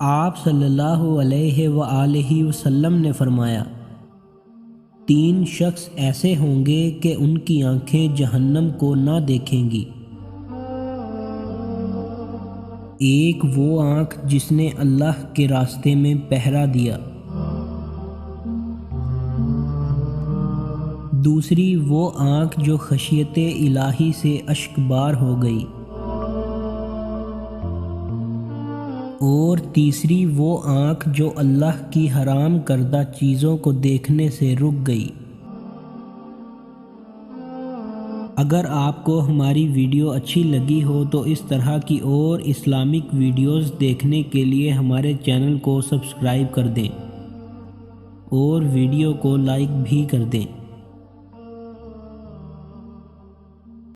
آپ صلی اللہ علیہ وآلہ وسلم نے فرمایا، 3 شخص ایسے ہوں گے کہ ان کی آنکھیں جہنم کو نہ دیکھیں گی۔ ایک وہ آنکھ جس نے اللہ کے راستے میں پہرا دیا، دوسری وہ آنکھ جو خشیت الہی سے اشکبار ہو گئی، اور تیسری وہ آنکھ جو اللہ کی حرام کردہ چیزوں کو دیکھنے سے رک گئی۔ اگر آپ کو ہماری ویڈیو اچھی لگی ہو تو اس طرح کی اور اسلامک ویڈیوز دیکھنے کے لیے ہمارے چینل کو سبسکرائب کر دیں اور ویڈیو کو لائک بھی کر دیں۔